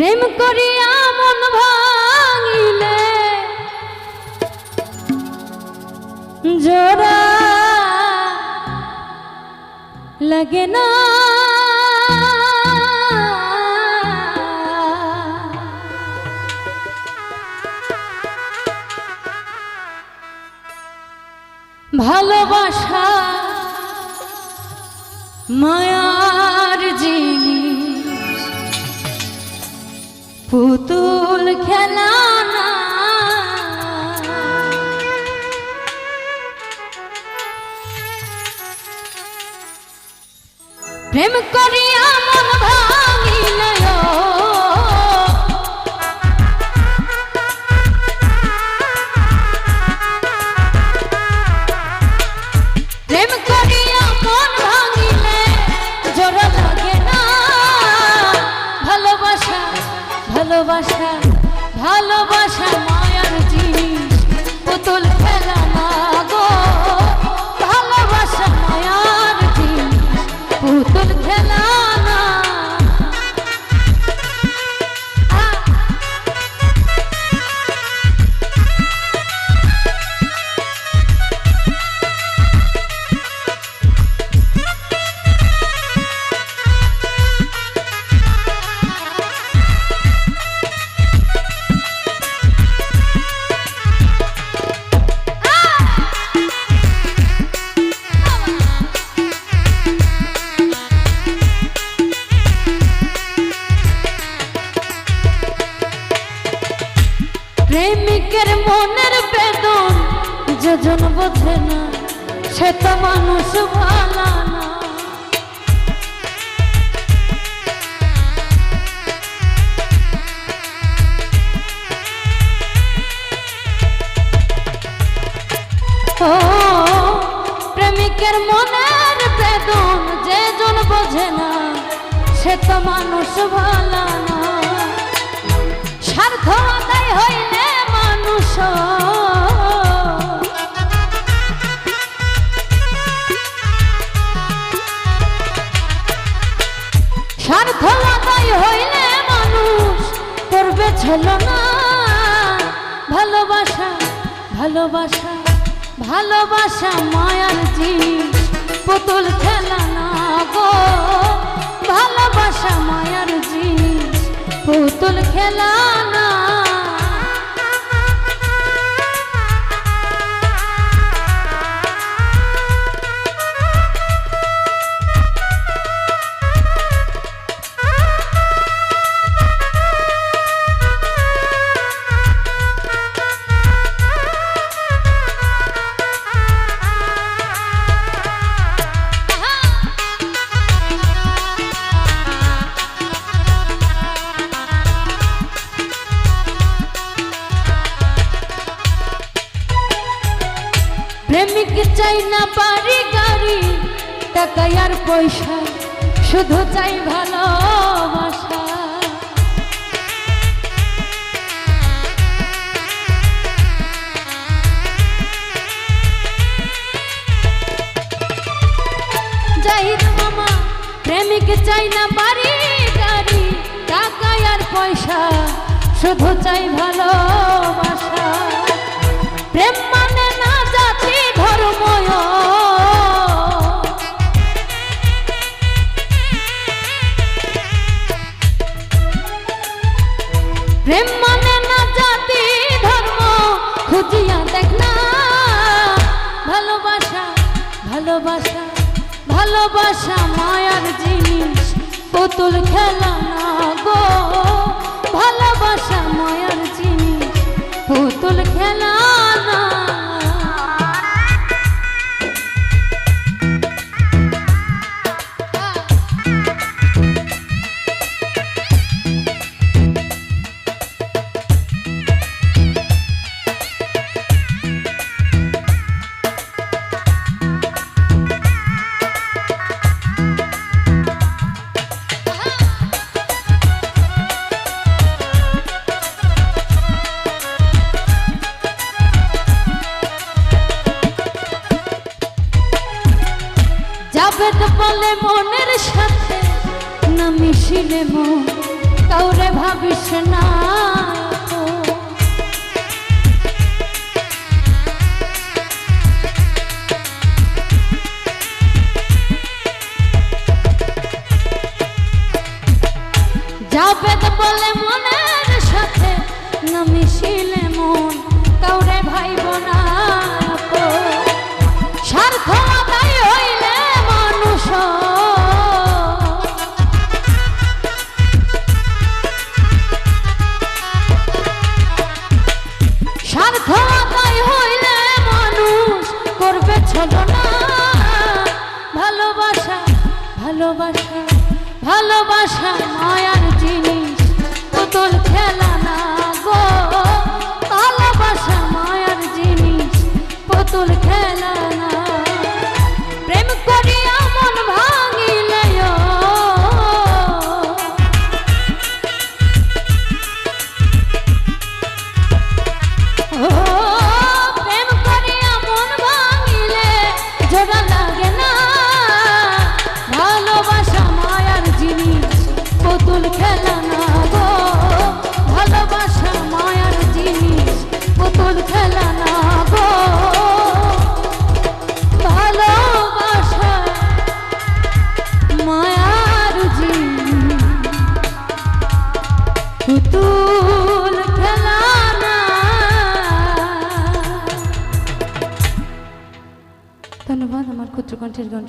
প্রেম করিয়া মন ভাঙিলে জোড়া লাগে না, ভালোবাসা মায়ার জিনিস, পুতুল খেলা না। প্রেম করিয়া মন ভাঙিলে প্রেম করিয়া মন ভাঙিলে জোড়া লাগে না, ভালোবাসা ভালোবাসা ভালোবাসা মায়ার জিনিস, পুতুল খেলা না গো। ভালোবাসা মায়ার জিনিস, পুতুল খেলা না। প্রেমিকের মনের বেদন যেজন বোঝে না, সে তো মানুষ ভালো না। ও প্রেমিকের মনের বেদন যেজন বোঝে না, সে তো মানুষ ভালো না। স্বার্থ আদায় হইলে মানুষ স্বার্থ আদায় হইলে মানুষ করবে ছলনা। ভালোবাসা ভালোবাসা ভালোবাসা মায়ার জিনিস, পুতুল খেলা না গো। ভালোবাসা মায়ার জিনিস, পুতুল খেলা না। প্রেমিক চাই না বাড়ি গাড়ি, টাকা আর পয়সা, শুধু চাই ভালোবাসা। জাহিদ মামা প্রেমিক চাই না বাড়ি গাড়ি, টাকা আর পয়সা, শুধু চাই ভালোবাসা। প্রেম মানে না জাতি ধর্ম, প্রেম মানে না জাতি ধর্ম, খুঁজিয়া দেখ না। ভালোবাসা ভালোবাসা ভালোবাসা মায়ার জিনিস, পুতুল খেলা না গো। ভালোবাসা মায়ার জিনিস, পুতুল খেলা না। বেদ বলে মনের সাথে না মিশিলে মন, কাউরে ভাবিস যাবে বলে মনের সাথে না মিশিলে মন কাউরে ভাইব না আপন। স্বার্থ আদায় হইলে মানুষ স্বার্থ আদায় হইলে মানুষ করবে ছলনা। ভালোবাসা ভালোবাসা ভালোবাসা মায়ার জিনিস পুতুল খেলা না গো। ভালোবাসা মায়ার জিনিস পুতুল খেলা না। প্রেম করিয়া মন ভাঙিলে ও প্রেম করিয়া মন ভাঙিলে জোড়া লাগে না। ভালোবাসা মায়ার জিনিস পুতুল খেলা না গো। ভালোবাসা মায়ার জিনিস পুতুল খেলা না গো। ভালোবাসা মায়ার জিনিস পুতুল খেলা না। ধন্যবাদ আমার ক্ষুদ্র কণ্ঠের গান